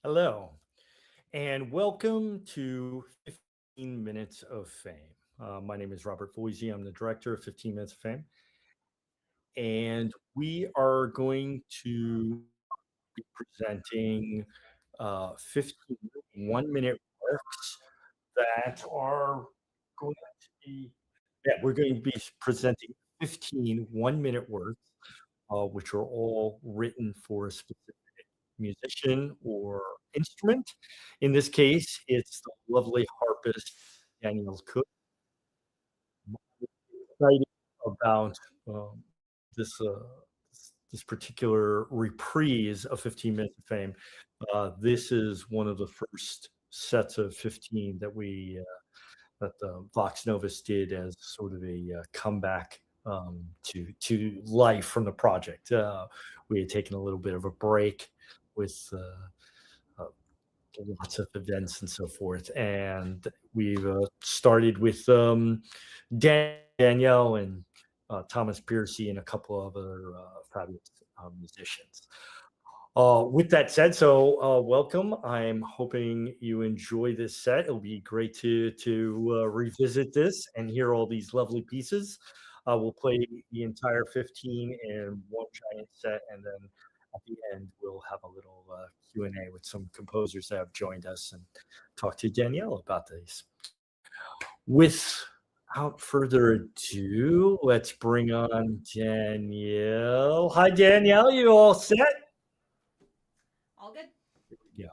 Hello, and welcome to 15 Minutes of Fame. My name is Robert Voisey. I'm the director of 15 Minutes of Fame, and we are going to be presenting 15 one-minute works that are going to be, yeah, we're going to be presenting 15 one-minute works, which are all written for a specific musician or instrument. In this case, it's the lovely harpist Danielle Kuntz. Excited about this this particular reprise of 15 Minutes of Fame. This is one of the first sets of 15 that we that Vox Novus did as sort of a comeback to life from the project. We had taken a little bit of a break with uh, lots of events and so forth, and we've started with Danielle and Thomas Piercy and a couple of other fabulous musicians. With that said, welcome. I'm hoping you enjoy this set. It'll be great to revisit this and hear all these lovely pieces. We'll play the entire 15 in one giant set, and then at the end we'll have a little Q&A with some composers that have joined us and talk to Danielle about these. Without further ado, let's bring on Danielle. Hi, Danielle. You all set? All good. Here we go.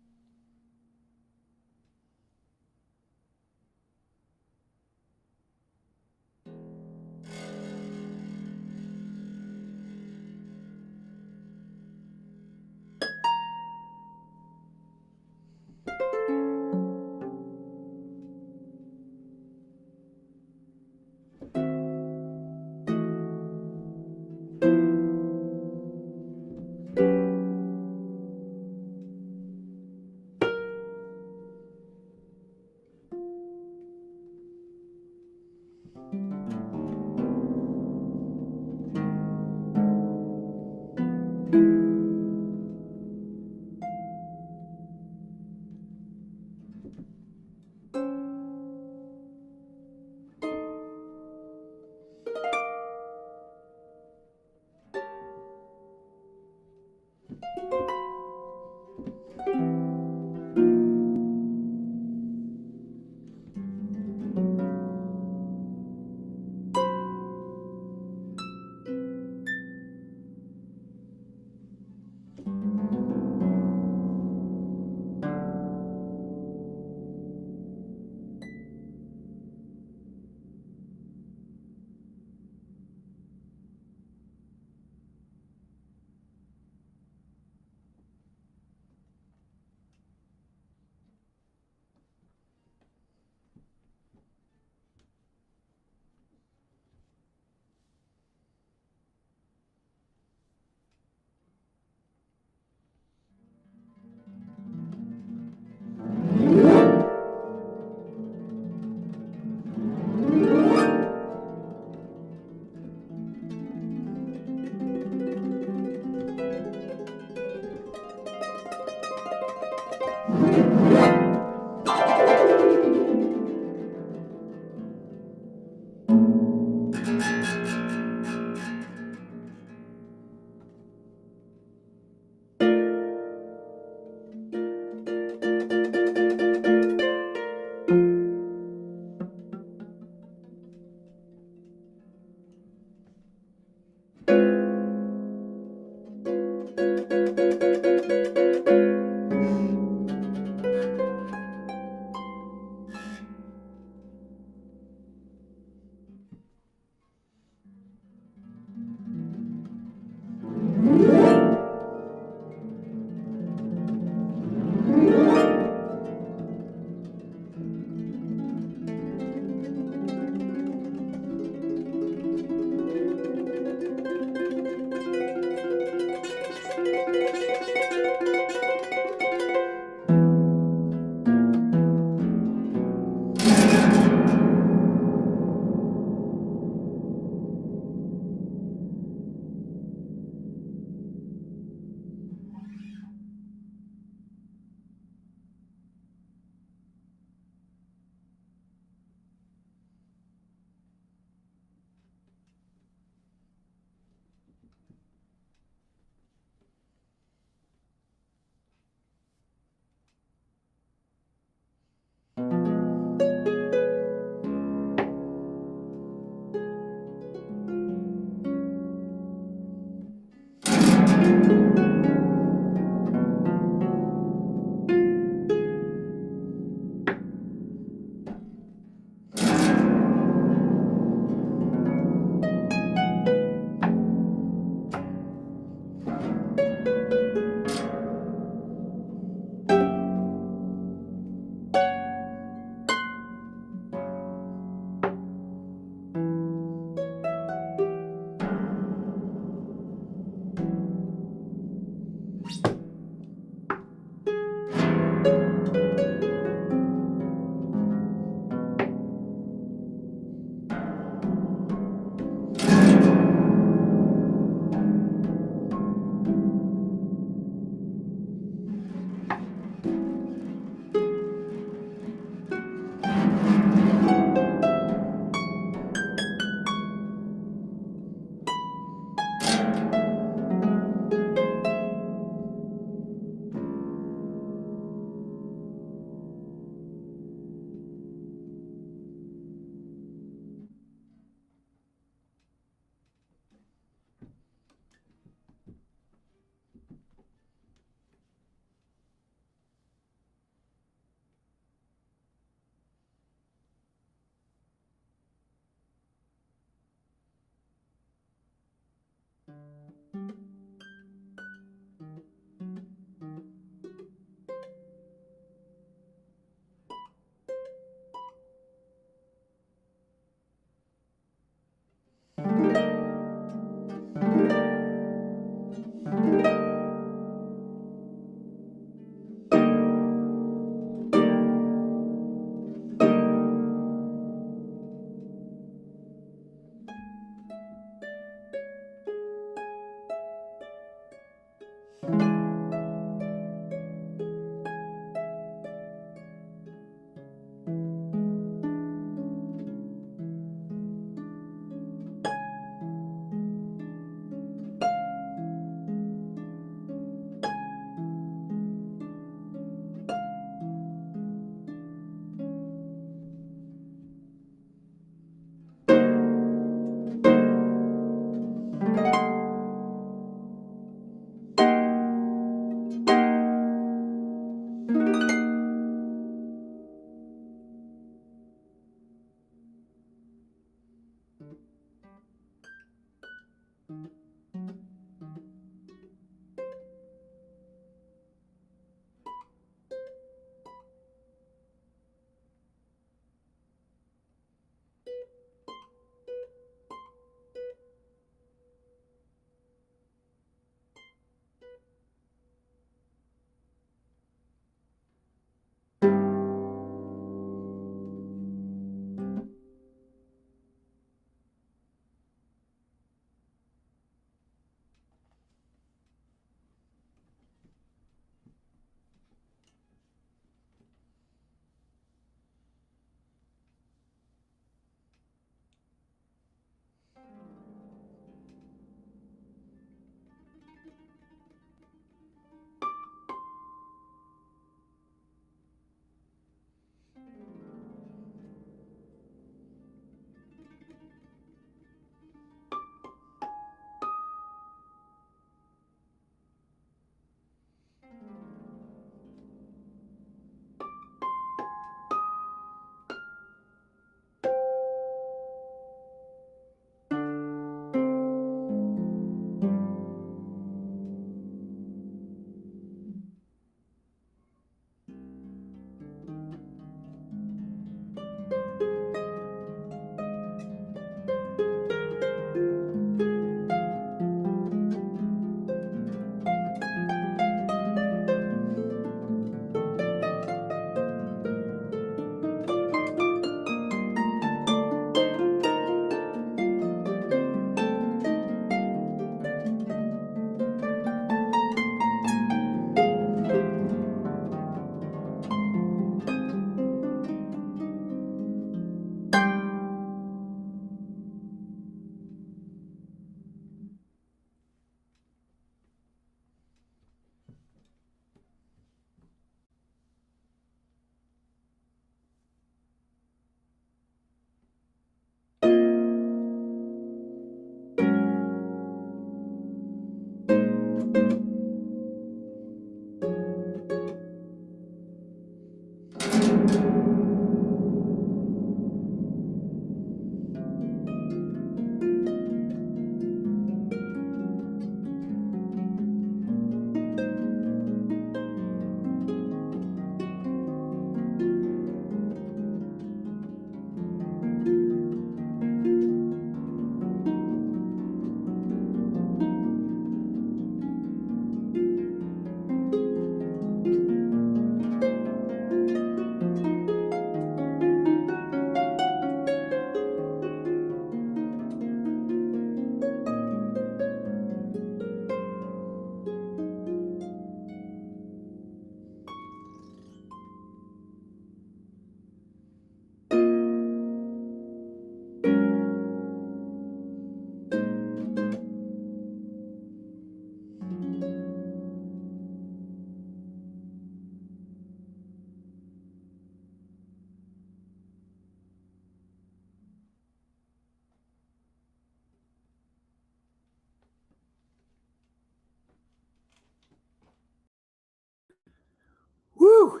Woo!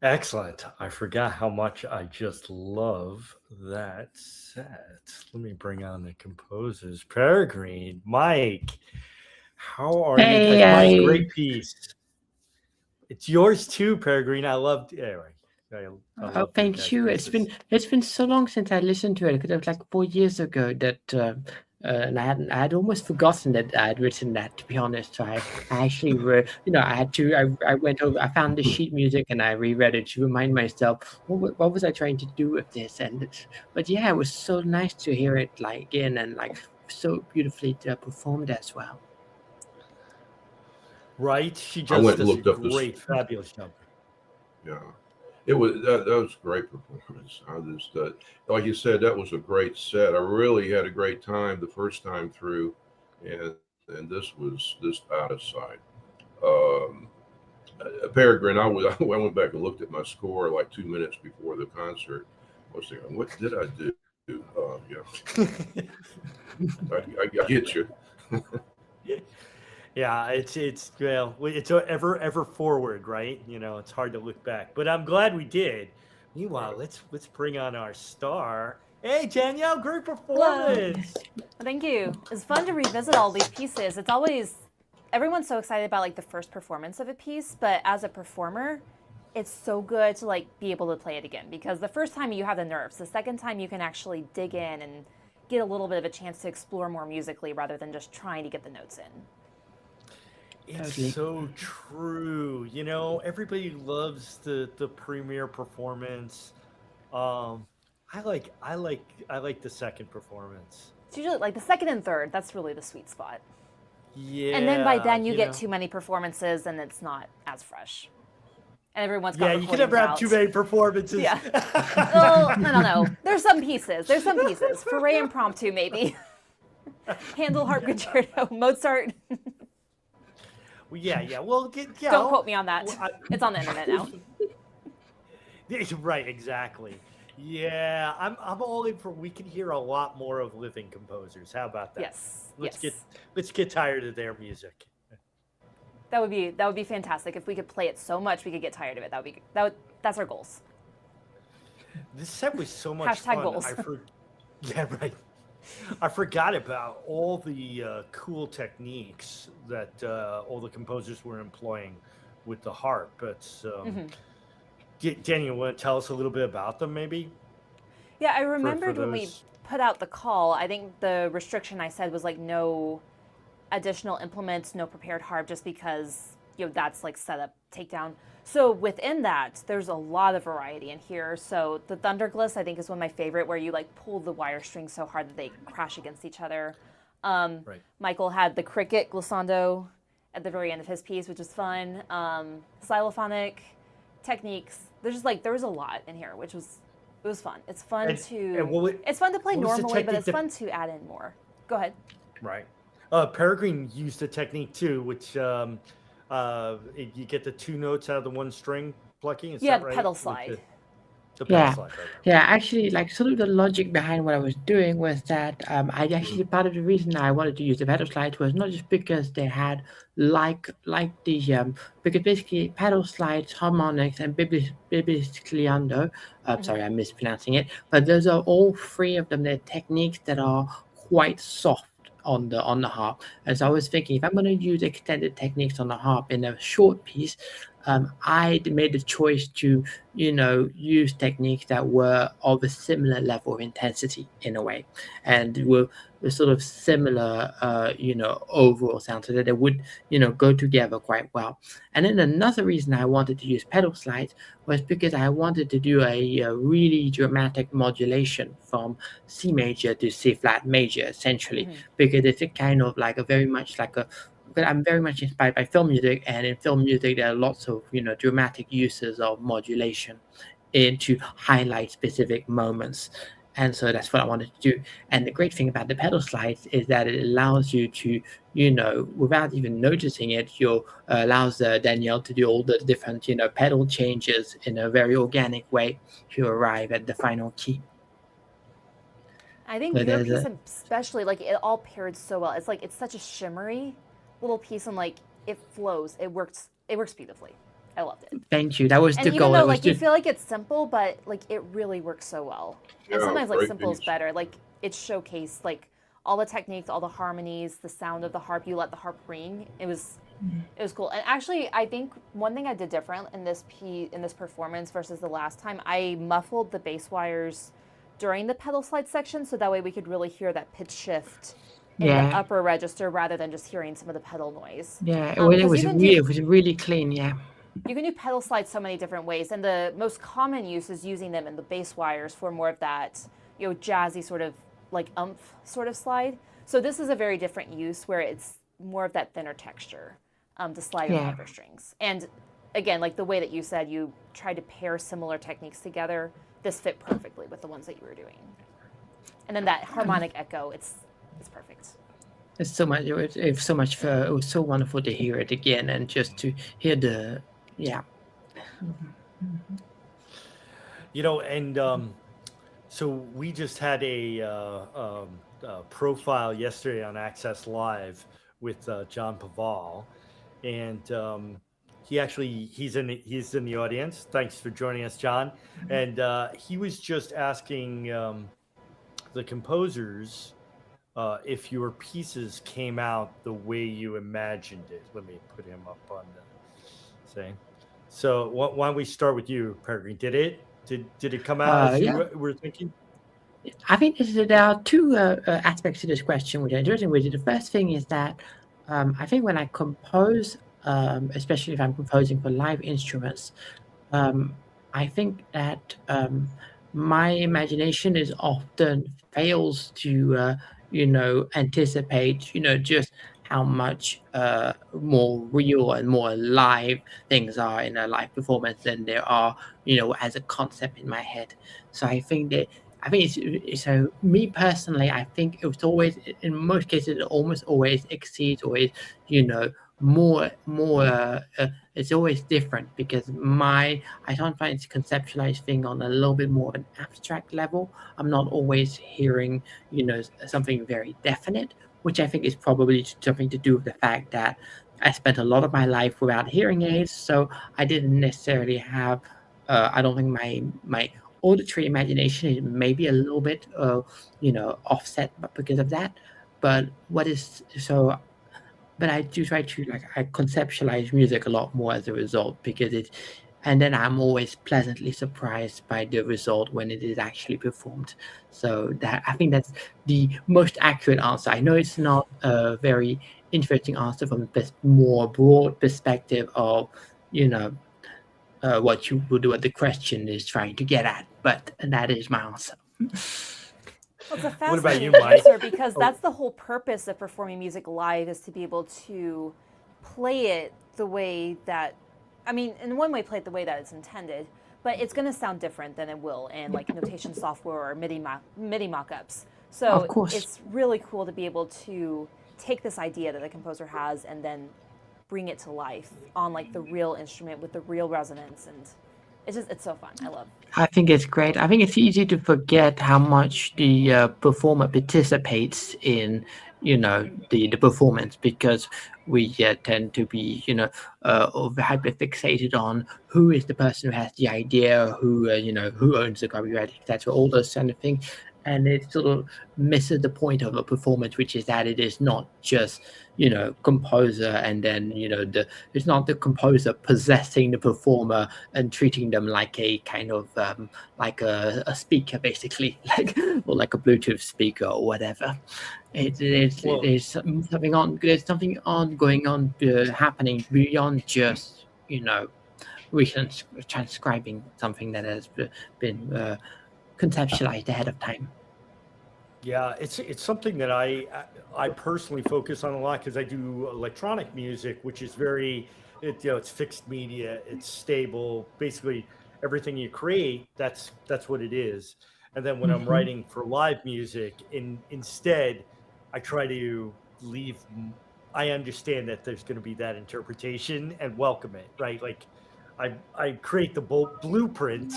Excellent. I forgot how much I just love that set. Let me bring on the composers. Peregrine, Mike, how are you? Hey, My I great piece. It's yours too, Peregrine. I loved anyway. I oh, love these thank guys' you. pieces. It's been so long since I listened to it because it was like 4 years ago that and I had almost forgotten that I had written that, to be honest. So I actually I had to I went over, I found the sheet music and I reread it to remind myself what was I trying to do with this. But yeah, it was so nice to hear it like again and like so beautifully performed as well. Right? She I just went and does a looked up this. great, fabulous job. Yeah, it was that was a great performance. I just like you said, that was a great set. I really had a great time the first time through, and this was just out of sight. Um, Peregrine, I went back and looked at my score like 2 minutes before the concert. I was thinking, what did I do? Yeah, I get you. Yeah, it's well, it's ever forward, right? You know, it's hard to look back, but I'm glad we did. Meanwhile, Right. let's bring on our star. Hey, Danielle, great Hello. performance. Thank you. It's fun to revisit all these pieces. It's always, everyone's so excited about like the first performance of a piece, but as a performer, it's so good to like be able to play it again, because the first time you have the nerves, the second time you can actually dig in and get a little bit of a chance to explore more musically rather than just trying to get the notes in. It's Totally. so true. You know, everybody loves the premiere performance. Um, I like the second performance. It's usually like the second and third, that's really the sweet spot. And then by Yeah, then you get know. too many performances and it's not as fresh. And everyone's Yeah, got you can never have too many performances. Yeah. Well, I don't know. There's some pieces. For Ray Impromptu, maybe. Handel, harp concerto, Mozart. Well, yeah. Well, Don't quote me on that. Well, It's on the internet now. Right, exactly. Yeah, I'm all in for. We can hear a lot more of living composers. How about that? Yes. Let's get tired of their music. That would be fantastic. If we could play it so much we could get tired of it. That's our goals. This set was so much Hashtag fun. goals. Yeah, right. I forgot about all the cool techniques that all the composers were employing with the harp. But Daniel, want to tell us a little bit about them, maybe? Yeah, I remembered when we those- put out the call, I think the restriction I said was like no additional implements, no prepared harp, just because that's like setup, takedown. So within that, there's a lot of variety in here. So the Thundergliss, I think, is one of my favorite, where you like pull the wire strings so hard that they crash against each other. Right. Michael had the cricket glissando at the very end of his piece, which is fun. Xylophonic techniques. There was a lot in here, which was fun. It's fun And to it's fun to play what was the normally, but technique it's that- fun to add in more. Go ahead. Right. Peregrine used a technique too, which you get the two notes out of the one string plucking. Is Yeah, that right? pedal With slide. The pedal Yeah. slide. Right. Yeah, actually, like sort of the logic behind what I was doing was that I actually part of the reason I wanted to use the pedal slides was not just because they had like the because basically pedal slides, harmonics, and bibliscliando. Sorry, I'm mispronouncing it, but those are all three of them. They're techniques that are quite soft on the harp. And so I was thinking, if I'm going to use extended techniques on the harp in a short piece, I made the choice to use techniques that were of a similar level of intensity in a way, and were sort of similar overall sound, so that they would go together quite well. And then another reason I wanted to use pedal slides was because I wanted to do a really dramatic modulation from C major to C flat major, essentially, because it's a kind of like a very much like a but I'm very much inspired by film music, and in film music there are lots of dramatic uses of modulation to highlight specific moments, and so that's what I wanted to do. And the great thing about the pedal slides is that it allows you to without even noticing it, allows Danielle to do all the different pedal changes in a very organic way to arrive at the final key. I think So your there's piece especially, like, it all paired so well. It's like it's such a shimmery little piece, and like it flows. It works beautifully. I loved it. Thank you. That was And the even goal. though It was like you just feel like it's simple, but like it really works so well. And Yeah, sometimes like great simple is piece. better. Like it showcased like all the techniques, all the harmonies, the sound of the harp. You let the harp ring. It was cool. And actually, I think one thing I did different in this performance versus the last time, I muffled the bass wires during the pedal slide section, so that way we could really hear that pitch shift in the upper register rather than just hearing some of the pedal noise. Yeah, it because was you can really, it was really clean. Yeah. You can do pedal slides so many different ways, and the most common use is using them in the bass wires for more of that, jazzy sort of like umph sort of slide. So this is a very different use where it's more of that thinner texture. to slide on upper strings. And again, like the way that you said, you tried to pair similar techniques together. This fit perfectly with the ones that you were doing. And then that harmonic echo, it's perfect. It's so much. It was so wonderful to hear it again, and just to hear the And so we just had a profile yesterday on Access Live with John Paval, and he's in the audience. Thanks for joining us, John. And he was just asking the composers if your pieces came out the way you imagined it. Let me put him up on the thing. So why don't we start with you, Peregrine? Did it come out as you were thinking? I think there are two aspects to this question which are interesting. The first thing is that I think when I compose, especially if I'm composing for live instruments, I think that my imagination is often fails to anticipate just how much more real and more live things are in a live performance than there are as a concept in my head. So I think it's so me personally, I think it was always, in most cases, it almost always exceeds, always more it's always different, because I sometimes conceptualize things on a little bit more of an abstract level. I'm not always hearing something very definite, which I think is probably something to do with the fact that I spent a lot of my life without hearing aids, so I didn't necessarily have I don't think my auditory imagination is maybe a little bit offset because of that. But I do try to I conceptualize music a lot more as a result, because and then I'm always pleasantly surprised by the result when it is actually performed. So that, I think that's the most accurate answer. I know it's not a very interesting answer from the more broad perspective of what the question is trying to get at, but that is my answer. Well, it's a What about you, fascinating Mike? answer, because that's the whole purpose of performing music live, is to be able to play it the way that, I mean, in one way, play it the way that it's intended, but it's going to sound different than it will in like notation software or MIDI mock-ups. So Of course. it's really cool to be able to take this idea that the composer has and then bring it to life on like the real instrument with the real resonance, and it's so fun. I love. I think it's great. I think it's easy to forget how much the performer participates in, the performance, because we tend to be, over hyper fixated on who is the person who has the idea, who owns the copyright, etc. All those kind of things, and it sort of misses the point of a performance, which is that it is not just composer, and then it's not the composer possessing the performer and treating them like a kind of like a speaker, basically, or like a Bluetooth speaker or whatever. There's something going on happening beyond just transcribing something that has been conceptualized ahead of time. Yeah, it's something that I personally focus on a lot, because I do electronic music, which is it's fixed media, it's stable. Basically, everything you create, that's what it is. And then when I'm writing for live music, instead, I try to leave. I understand that there's going to be that interpretation and welcome it, right? Like, I create the blueprint,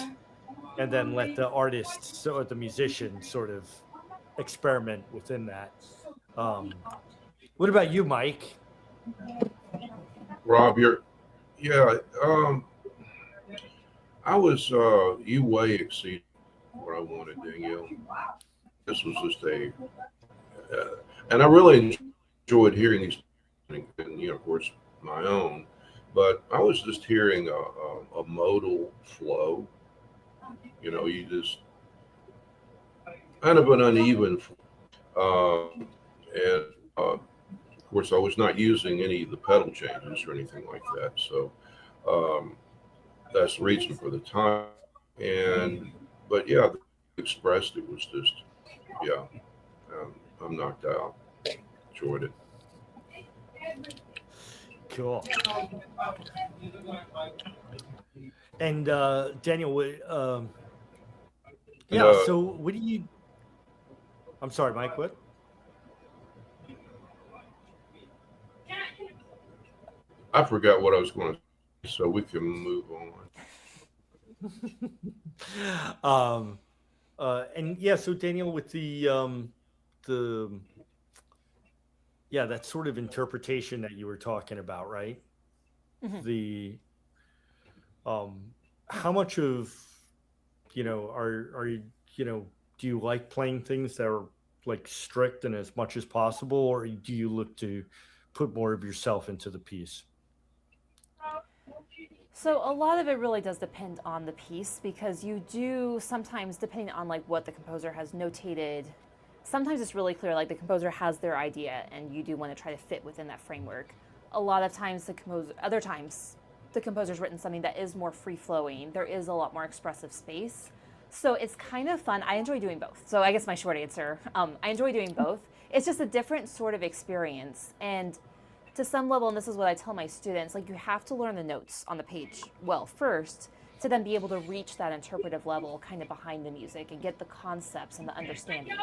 and then let the artists or the musician sort of experiment within that. What about you, Mike? Rob, I was you way exceeded what I wanted, Danielle. This was just and I really enjoyed hearing these, and of course my own, but I was just hearing a modal flow. You just kind of an uneven, and of course I was not using any of the pedal changes or anything like that, so that's the reason for the time. But yeah, expressed it was just I'm knocked out. Enjoyed it. Cool. And Daniel, yeah. So what do you? I'm sorry, Mike. What? I forgot what I was going to say, so we can move on. And yeah. So Daniel, with the that sort of interpretation that you were talking about, right? Mhm. The how much of are you do you like playing things that are like strict and as much as possible, or do you look to put more of yourself into the piece? So a lot of it really does depend on the piece, because you do sometimes, depending on like what the composer has notated, sometimes it's really clear like the composer has their idea and you do want to try to fit within that framework. A lot of times other times the composer's written something that is more free flowing. There is a lot more expressive space. So it's kind of fun. I enjoy doing both. So I guess my short answer, I enjoy doing both. It's just a different sort of experience. And to some level, and this is what I tell my students, like you have to learn the notes on the page well first to then be able to reach that interpretive level kind of behind the music and get the concepts and the understanding.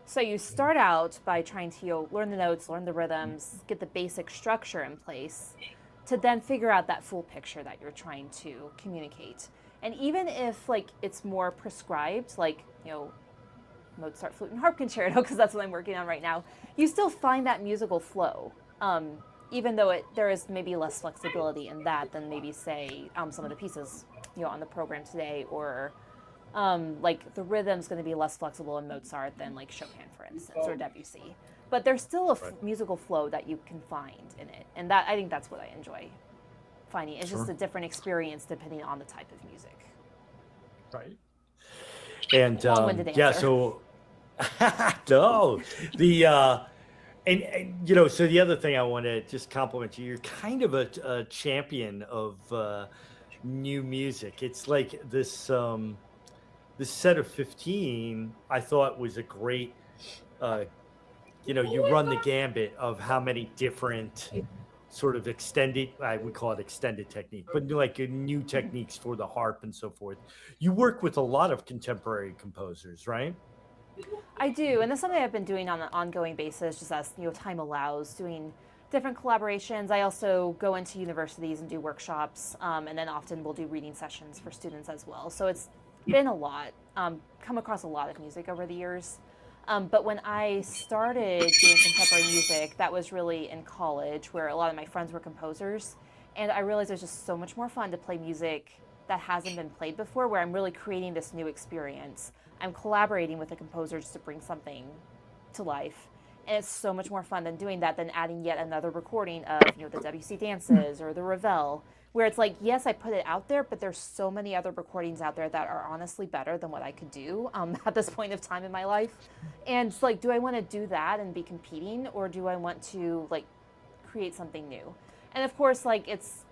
So you start out by trying to learn the notes, learn the rhythms, get the basic structure in place to then figure out that full picture that you're trying to communicate. And even if like it's more prescribed, like, Mozart Flute and Harp Concerto, because that's what I'm working on right now, you still find that musical flow. Even though there is maybe less flexibility in that than maybe say some of the pieces on the program today, or like the rhythm's going to be less flexible in Mozart than like Chopin, for instance, or Debussy. But there's still a musical flow that you can find in it, and that I think that's what I enjoy finding. It's just a different experience depending on the type of music. Right. And Long-winded answer. so no, and so the other thing I want to just compliment you, you're kind of a champion of new music. It's like this this set of 15 I thought was a great you run the gambit of how many different sort of extended, I would call it extended technique, but like new techniques for the harp and so forth. You work with a lot of contemporary composers, right? I do, and that's something I've been doing on an ongoing basis, just as time allows, doing different collaborations. I also go into universities and do workshops, and then often we'll do reading sessions for students as well. So it's been a lot, come across a lot of music over the years. But when I started doing contemporary music, that was really in college, where a lot of my friends were composers, and I realized it was just so much more fun to play music that hasn't been played before, where I'm really creating this new experience. I'm collaborating with the composers to bring something to life. And it's so much more fun than doing that than adding yet another recording of the Debussy dances or the Ravel, where it's like, yes, I put it out there, but there's so many other recordings out there that are honestly better than what I could do at this point of time in my life. And it's like, do I want to do that and be competing, or do I want to like create something new? And of course, like it's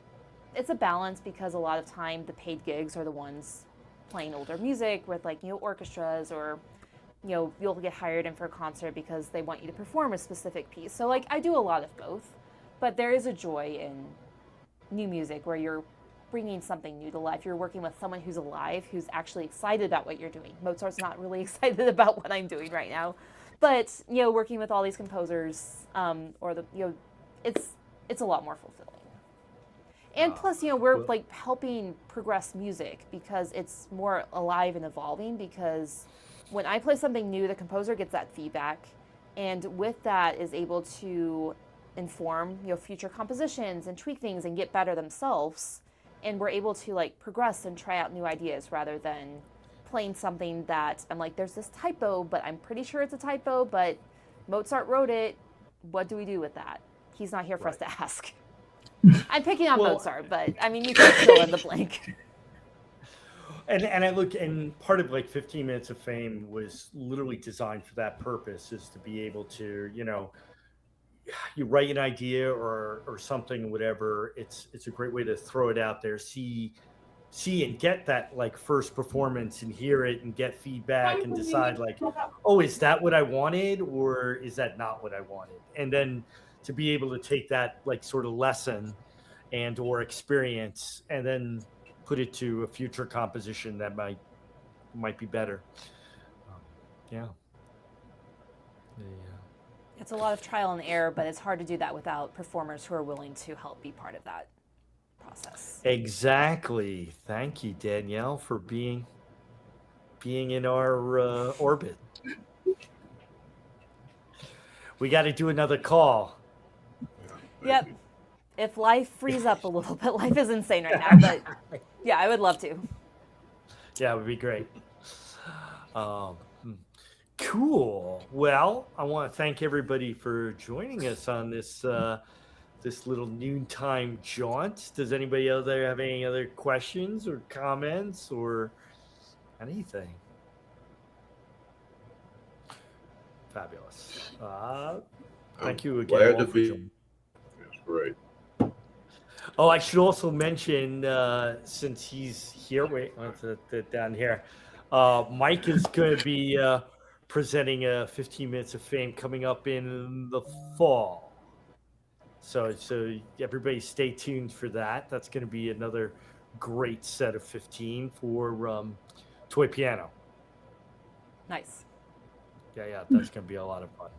a balance, because a lot of time the paid gigs are the ones playing older music with like orchestras, or you'll get hired in for a concert because they want you to perform a specific piece. So like I do a lot of both, but there is a joy in new music where you're bringing something new to life. You're working with someone who's alive, who's actually excited about what you're doing. Mozart's not really excited about what I'm doing right now, but working with all these composers, it's a lot more fulfilling. And plus, we're like helping progress music because it's more alive and evolving, because when I play something new, the composer gets that feedback, and with that is able to inform future compositions and tweak things and get better themselves. And we're able to like progress and try out new ideas, rather than playing something that I'm like, there's this typo, but I'm pretty sure it's a typo, but Mozart wrote it. What do we do with that? He's not here for us to ask. I'm picking on Mozart, but I mean, you can fill in the blank. And I look, and part of like 15 Minutes of Fame was literally designed for that purpose, is to be able to, you write an idea or something, whatever. It's a great way to throw it out there, see and get that like first performance and hear it and get feedback and decide like, oh, is that what I wanted, or is that not what I wanted? And then to be able to take that like sort of lesson and or experience and then put it to a future composition that might be better. Yeah. It's a lot of trial and error, but it's hard to do that without performers who are willing to help be part of that process. Exactly. Thank you, Danielle, for being in our orbit. We got to do another call. Yep. If life frees up a little bit, life is insane right now, but yeah, I would love to. Yeah, it would be great. Cool. Well, I want to thank everybody for joining us on this this little noontime jaunt. Does anybody out there have any other questions or comments or anything? Fabulous. Thank you again. Glad all to for be. joining. It's great. Oh, I should also mention, since he's here, wait, let's put it down here. Mike is going to be presenting 15 Minutes of Fame coming up in the fall. So everybody stay tuned for that. That's going to be another great set of 15 for toy piano. Nice. Yeah, that's going to be a lot of fun.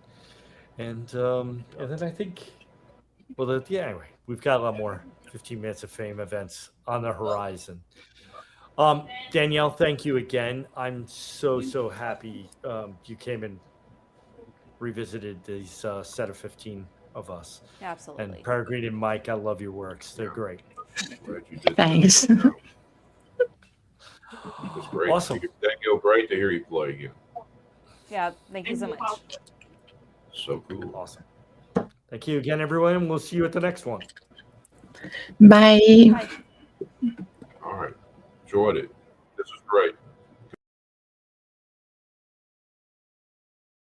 And then I think, well, anyway, we've got a lot more 15 Minutes of Fame events on the horizon. Danielle, thank you again. I'm so happy you came and revisited these set of 15 of us. Yeah, absolutely. And Peregrine and Mike, I love your works. They're great. Glad you did Thanks. that. It's great. Awesome. Danielle, great to hear you play again. Yeah, thank you so much. So cool. Awesome. Thank you again, everyone. We'll see you at the next one. Bye. Bye. All right. Enjoyed it. This is great.